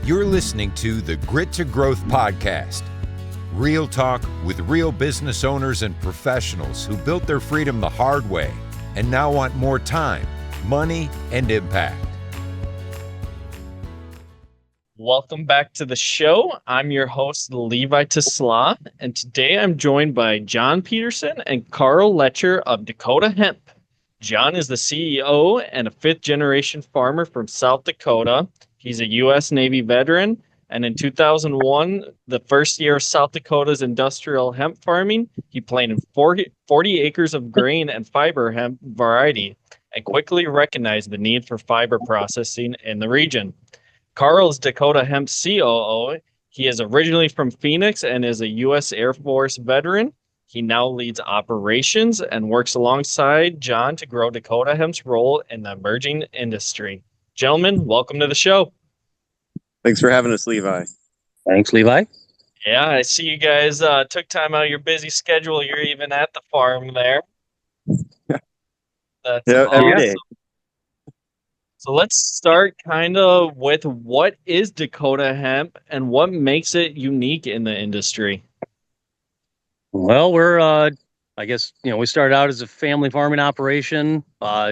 You're listening to the Grit to Growth podcast. Real talk with real business owners and professionals who built their freedom the hard way and now want more time, money, and impact. Welcome back to the show. I'm your host, Levi Te Slaa, and today I'm joined by John Peterson and Karll Lecher of Dakota Hemp. John is the CEO and a fifth-generation farmer from South Dakota. He's a U.S. Navy veteran, and in 2001, the first year of South Dakota's industrial hemp farming, he planted 40 acres of grain and fiber hemp variety and quickly recognized the need for fiber processing in the region. Karll is Dakota Hemp COO. He is originally from Phoenix and is a U.S. Air Force veteran. He now leads operations and works alongside John to grow Dakota Hemp's role in the emerging industry. Gentlemen, welcome to the show. Thanks for having us, Levi. Thanks, Levi. Yeah, I see you guys took time out of your busy schedule. You're even at the farm there. That's awesome. Every day. So let's start kind of with what is Dakota Hemp and what makes it unique in the industry? Well, we're, we started out as a family farming operation,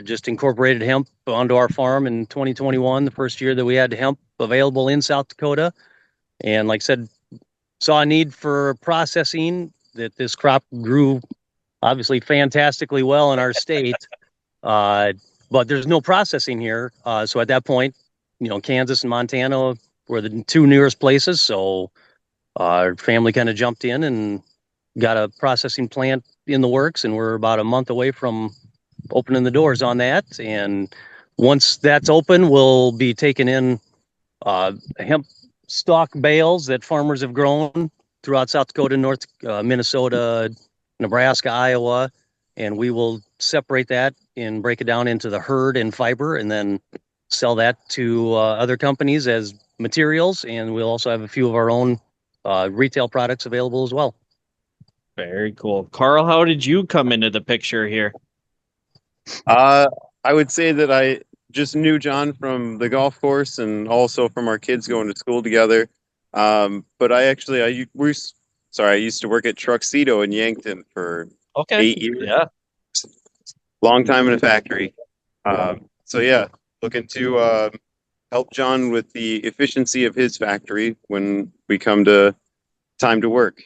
just incorporated hemp onto our farm in 2021, the first year that we had hemp available in South Dakota. And like I said, saw a need for processing, that this crop grew obviously fantastically well in our state. But there's no processing here. So at that point, Kansas and Montana were the two nearest places. So our family kind of jumped in and got a processing plant in the works. And we're about a month away from opening the doors on that. And once that's open, we'll be taking in hemp stalk bales that farmers have grown throughout South Dakota, North Minnesota, Nebraska, Iowa. And we will separate that and break it down into the hurd and fiber and then sell that to other companies as materials. And we'll also have a few of our own retail products available as well. Very cool. Karll, how did you come into the picture here? I would say that I just knew John from the golf course and also from our kids going to school together. But I used to work at Truxedo in Yankton for 8 years. Yeah. Long time in a factory. Looking to help John with the efficiency of his factory when we come to time to work.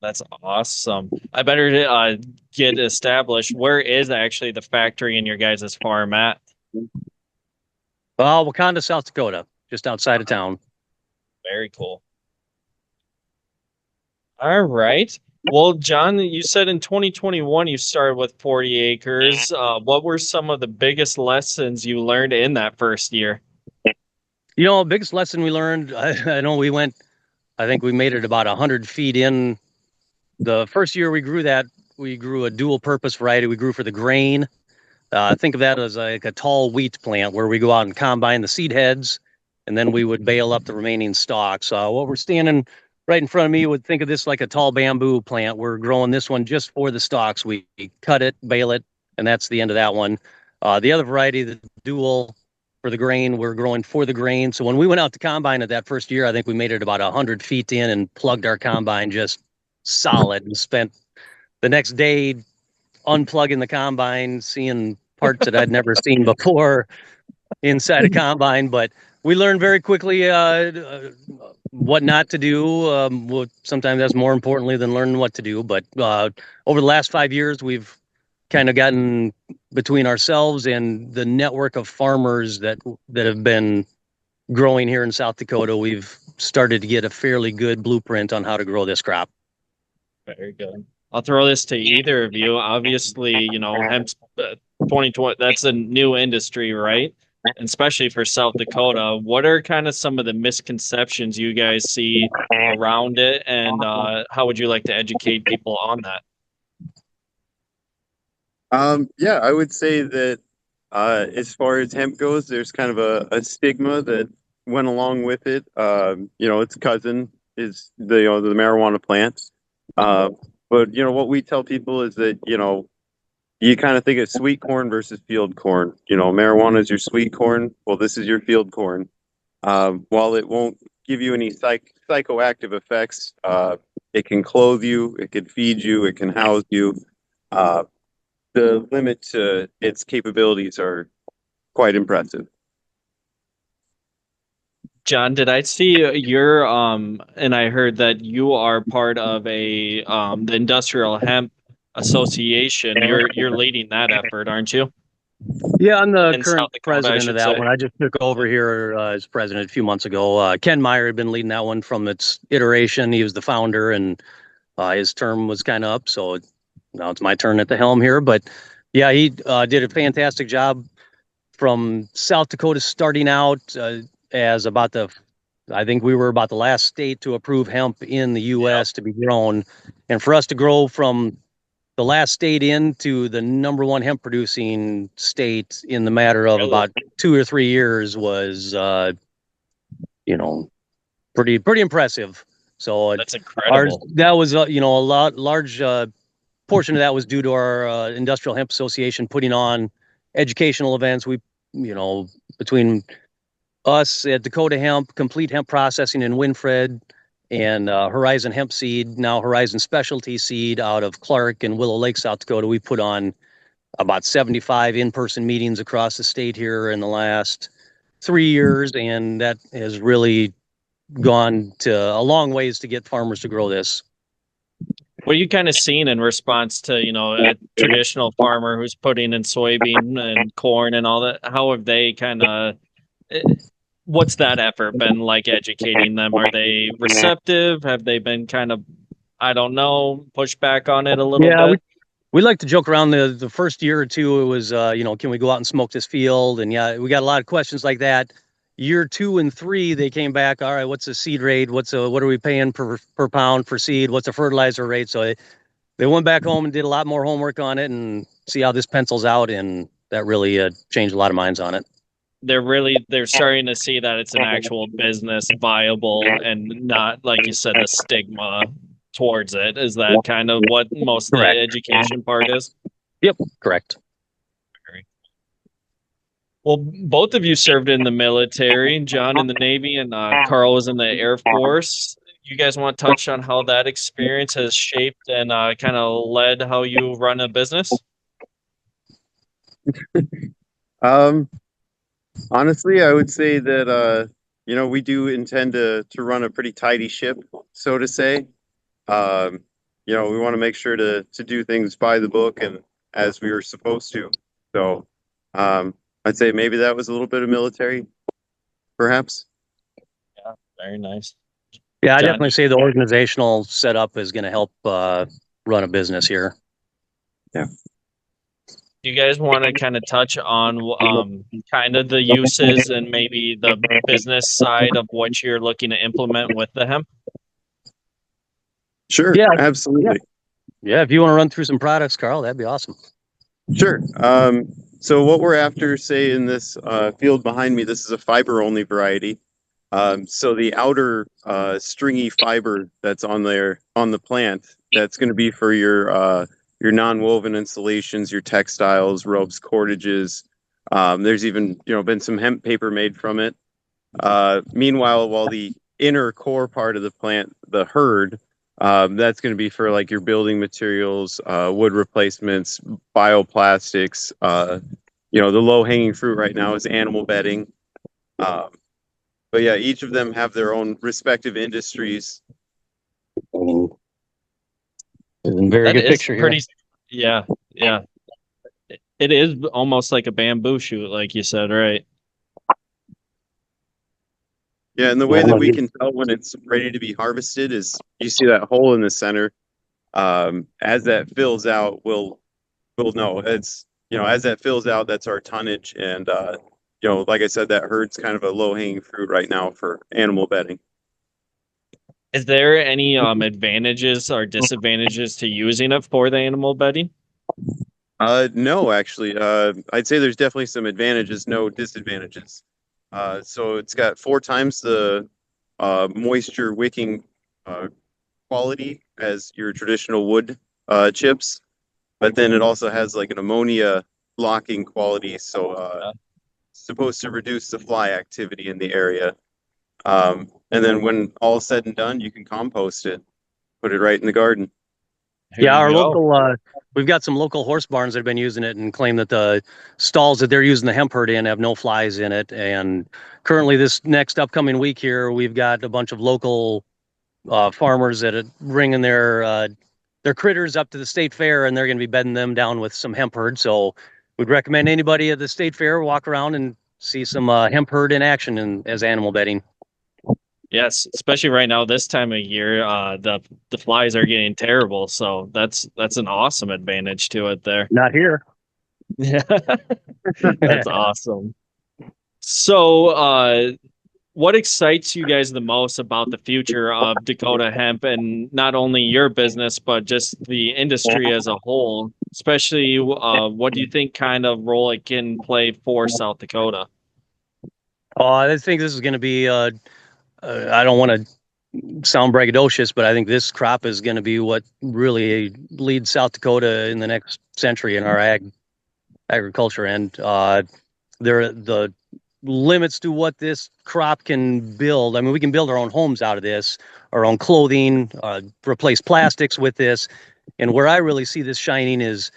That's awesome. I better get established. Where is actually the factory in your guys' farm at? Wakanda, South Dakota, just outside of town. Very cool. All right. Well, John, you said in 2021 you started with 40 acres. What were some of the biggest lessons you learned in that first year? Biggest lesson we learned, I think we made it about 100 feet in. The first year we grew a dual purpose variety. We grew for the grain. Think of that as like a tall wheat plant where we go out and combine the seed heads, and then we would bale up the remaining stalks. What we're standing right in front of me would think of this like a tall bamboo plant. We're growing this one just for the stalks. We cut it, bale it, and that's the end of that one. The other variety, the dual for the grain, we're growing for the grain. So when we went out to combine it that first year, I think we made it about 100 feet in and plugged our combine just solid and spent the next day unplugging the combine, seeing parts that I'd never seen before inside a combine. But we learned very quickly what not to do. Sometimes that's more importantly than learning what to do. But over the last 5 years, we've kind of gotten between ourselves and the network of farmers that have been growing here in South Dakota. We've started to get a fairly good blueprint on how to grow this crop. Very good. I'll throw this to either of you. Obviously, hemp's 2020, that's a new industry, right? And especially for South Dakota. What are kind of some of the misconceptions you guys see around it, and how would you like to educate people on that? I would say that as far as hemp goes, there's kind of a stigma that went along with it. Its cousin is the marijuana plant. But what we tell people is that, you kind of think of sweet corn versus field corn. Marijuana is your sweet corn. Well, this is your field corn. While it won't give you any psychoactive effects, it can clothe you, it can feed you, it can house you. Uh, the limit to its capabilities are quite impressive. John, did I see your and I heard that you are part of a the Industrial Hemp Association. You're leading that effort, aren't you? Yeah, I'm the In current South Dakota, I president of should that say. one. I just took over here as president a few months ago. Ken Meyer had been leading that one from its iteration. He was the founder, and his term was kind of up, so now it's my turn at the helm here. But yeah, he did a fantastic job from South Dakota starting out as about the, I think we were about the last state to approve hemp in the U.S. to be grown, and for us to grow from the last state into the number one hemp producing state in the matter of Really? about 2 or 3 years was, pretty impressive. So That's ours, incredible. that was, a large portion of that was due to our Industrial Hemp Association putting on educational events. We, between us at Dakota Hemp, Complete Hemp Processing in Winfred, and Horizon Hemp Seed, now Horizon Specialty Seed out of Clark and Willow Lake, South Dakota. We put on about 75 in-person meetings across the state here in the last 3 years, and that has really gone to a long ways to get farmers to grow this. What are you kind of seeing in response to, a traditional farmer who's putting in soybean and corn and all that? How have they kind of, what's that effort been like educating them? Are they receptive? Have they been kind of, I don't know, push back on it a little Yeah, bit? we like to joke around the first year or two. It was, can we go out and smoke this field? And yeah, we got a lot of questions like that. Year 2 and 3, they came back. All right, what's the seed rate? What are we paying per pound for seed? What's the fertilizer rate? So they went back home and did a lot more homework on it and see how this pencils out. And that really changed a lot of minds on it. They're starting to see that it's an actual business viable and not, like you said, the stigma towards it. Is that kind of what most of the Correct. education part is? Yep, correct. Well, both of you served in the military, John in the Navy and Karll was in the Air Force. You guys want to touch on how that experience has shaped and kind of led how you run a business? Honestly, I would say that we do intend to run a pretty tidy ship, so to say. We want to make sure to do things by the book and as we were supposed to. So, I'd say maybe that was a little bit of military, perhaps. Yeah, very nice. Yeah, I John, definitely say the organizational setup is going to help run a business here. Yeah. do you guys want to kind of touch on kind of the uses and maybe the business side of what you're looking to implement with the hemp? Sure. Yeah. Absolutely. Yeah, if you want to run through some products, Karll, that'd be awesome. Sure. So what we're after, say in this field behind me, this is a fiber only variety. So the outer stringy fiber that's on there on the plant, that's going to be for your non-woven installations, your textiles, ropes, cordages. There's even been some hemp paper made from it. Meanwhile, while the inner core part of the plant, the hurd, that's going to be for like your building materials, wood replacements, bioplastics. The low hanging fruit right now is animal bedding. But yeah, each of them have their own respective industries. Very good picture pretty, here. yeah. It is almost like a bamboo shoot, like you said, right? Yeah, and the way that we can tell when it's ready to be harvested is you see that hole in the center. As that fills out, we'll know. It's as that fills out, that's our tonnage, and like I said, that herd's kind of a low hanging fruit right now for animal bedding. Is there any advantages or disadvantages to using it for the animal bedding? No, actually. I'd say there's definitely some advantages, no disadvantages. So it's got 4 times the moisture wicking quality as your traditional wood chips, but then it also has like an ammonia locking quality, so supposed to reduce the fly activity in the area. And then when all is said and done, you can compost it, put it right in the garden. Here Yeah, you our go. local, we've got some local horse barns that have been using it and claim that the stalls that they're using the hemp herd in have no flies in it. And currently, this next upcoming week here, we've got a bunch of local farmers that are bringing their critters up to the state fair, and they're going to be bedding them down with some hemp herd. So, we'd recommend anybody at the state fair walk around and see some hemp herd in action as animal bedding. Yes, especially right now, this time of year, the flies are getting terrible. So that's an awesome advantage to it there. Not here. Yeah, that's awesome. So, what excites you guys the most about the future of Dakota Hemp, and not only your business, but just the industry as a whole? Especially, what do you think kind of role it can play for South Dakota? I think this is going to be. I don't want to sound braggadocious, but I think this crop is going to be what really leads South Dakota in the next century in our agriculture. And the limits to what this crop can build. I mean, we can build our own homes out of this, our own clothing, replace plastics with this. And where I really see this shining is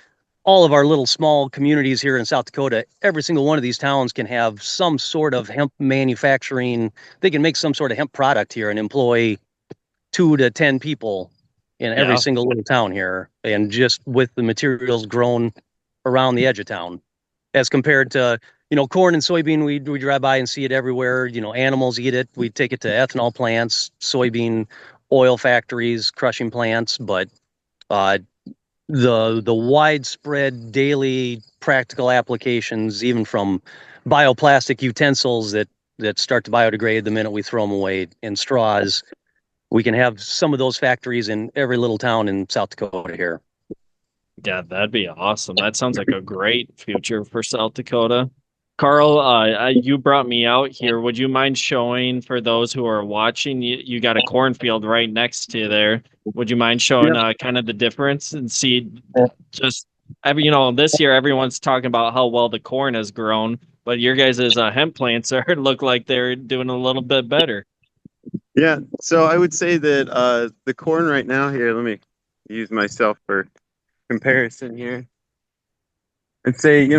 all of our little small communities here in South Dakota. Every single one of these towns can have some sort of hemp manufacturing. They can make some sort of hemp product here and employ 2 to 10 people in every single little town here. And just with the materials grown around the edge of town, as compared to, corn and soybean, we drive by and see it everywhere. Animals eat it. We take it to ethanol plants, soybean oil factories, crushing plants. But the widespread daily practical applications, even from bioplastic utensils that start to biodegrade the minute we throw them away, and straws, we can have some of those factories in every little town in South Dakota here. Yeah, that'd be awesome. That sounds like a great future for South Dakota. Karll, you brought me out here. Would you mind showing, for those who are watching, you got a cornfield right next to there. Would you mind showing kind of the difference and see just, this year everyone's talking about how well the corn has grown, but your guys' hemp plants look like they're doing a little bit better. Yeah, so I would say that the corn right now here, let me use myself for comparison here. I'd say,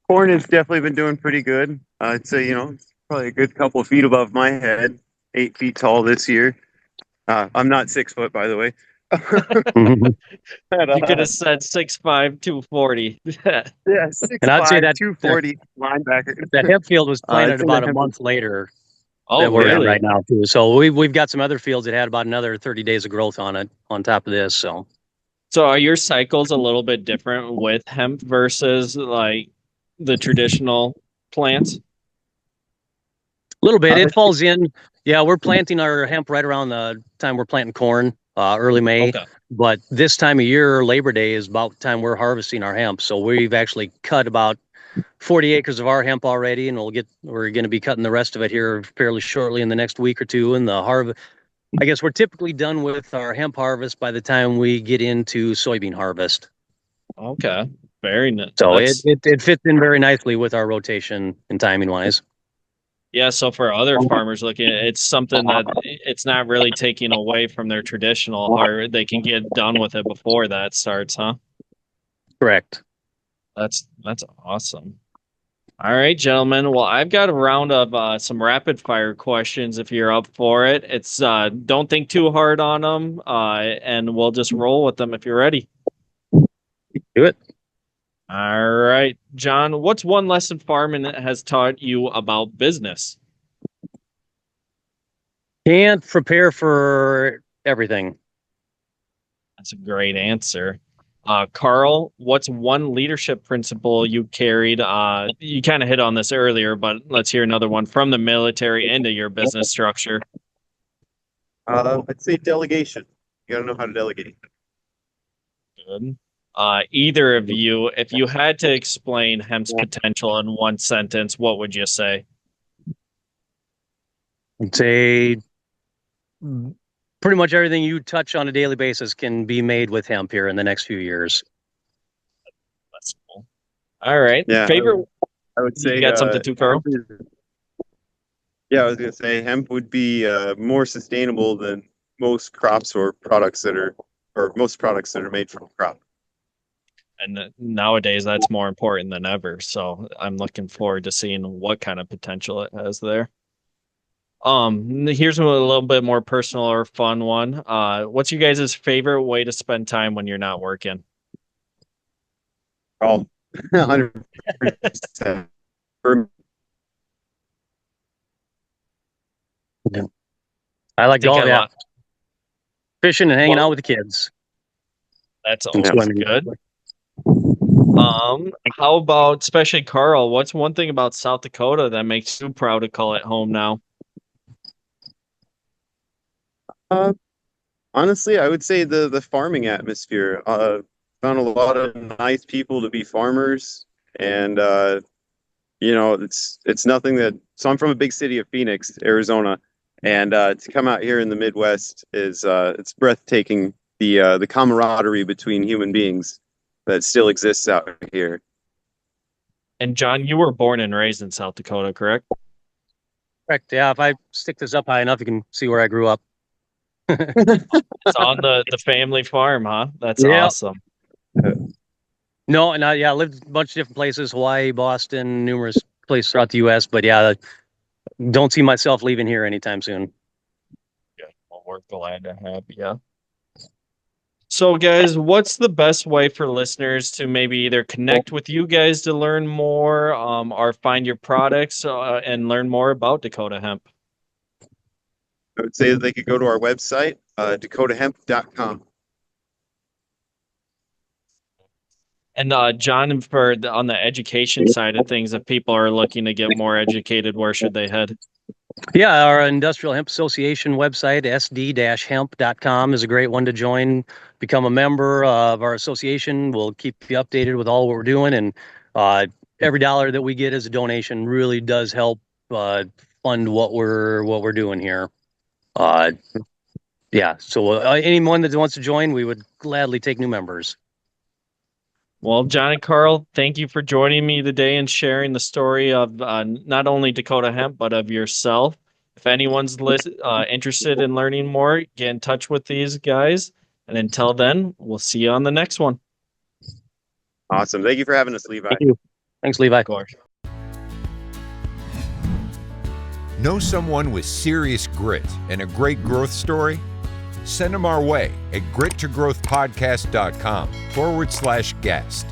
corn has definitely been doing pretty good. I'd say, it's probably a good couple of feet above my head, 8 feet tall this year. I'm not 6 foot, by the way. You could have said 6'5", 240. Yeah, 6'5", and I'd say that 240 linebacker. That hemp field was planted about a month later. Oh, we're really? at right now too. So we've got some other fields that had about another 30 days of growth on it on top of this. So are your cycles a little bit different with hemp versus like the traditional plants? a little bit. It falls in. Yeah, we're planting our hemp right around the time we're planting corn, early May. Okay. But this time of year, Labor Day, is about the time we're harvesting our hemp. So we've actually cut about 40 acres of our hemp already, and we're going to be cutting the rest of it here fairly shortly in the next week or two. And the harvest, I guess we're typically done with our hemp harvest by the time we get into soybean harvest. Okay, very nice. So it fits in very nicely with our rotation and timing wise. Yeah, so for other farmers looking, it's something that it's not really taking away from their traditional harvest. They can get done with it before that starts, huh? Correct. That's awesome. All right, gentlemen. Well, I've got a round of some rapid fire questions if you're up for it. It's don't think too hard on them, and we'll just roll with them if you're ready. Do it. All right, John, what's one lesson farming has taught you about business? Can't prepare for everything. That's a great answer. Karll, what's one leadership principle you carried? You kind of hit on this earlier, but let's hear another one from the military into your business structure. I'd say delegation. You gotta know how to delegate. Good. Either of you, if you had to explain hemp's potential in one sentence, what would you say? I'd say pretty much everything you touch on a daily basis can be made with hemp here in the next few years. That's cool. All right. Yeah. Favorite? I would say You got something too, Karll? Yeah, I was gonna say hemp would be more sustainable than most crops or most products that are made from crop. And nowadays that's more important than ever. So I'm looking forward to seeing what kind of potential it has there. Here's a little bit more personal or fun one. What's you guys' favorite way to spend time when you're not working? Oh, 100%. I like Think golf, I yeah. lo- Fishing and hanging Well, out with the kids. That's And always swimming. good. How about, especially Karll, what's one thing about South Dakota that makes you proud to call it home now? Uh, Honestly, I would say the farming atmosphere. Found a lot of nice people to be farmers, and it's nothing that. So I'm from a big city of Phoenix, Arizona, and to come out here in the Midwest is it's breathtaking. The camaraderie between human beings that still exists out here. And John, you were born and raised in South Dakota, correct? Correct. Yeah, if I stick this up high enough, you can see where I grew up. It's on the family farm, huh? That's Yeah. awesome. No, and I lived a bunch of different places, Hawaii, Boston, numerous places throughout the U.S. But yeah, don't see myself leaving here anytime soon. Yeah, well, we're glad to have you. So, guys, what's the best way for listeners to maybe either connect with you guys to learn more, or find your products and learn more about Dakota Hemp? I would say that they could go to our website, dakotahemp.com. And John, on the education side of things, if people are looking to get more educated, where should they head? Yeah, our Industrial Hemp Association website, sd-hemp.com, is a great one to join. Become a member of our association. We'll keep you updated with all what we're doing, and every dollar that we get as a donation really does help fund what we're doing here. Yeah, so anyone that wants to join, we would gladly take new members. Well, John and Karll, thank you for joining me today and sharing the story of not only Dakota Hemp, but of yourself. If anyone's interested in learning more, get in touch with these guys. And until then, we'll see you on the next one. Awesome. Thank you for having us, Levi. Thank you. Thanks, Levi. Of course. Know someone with serious grit and a great growth story? Send them our way at grittogrowthpodcast.com/guest.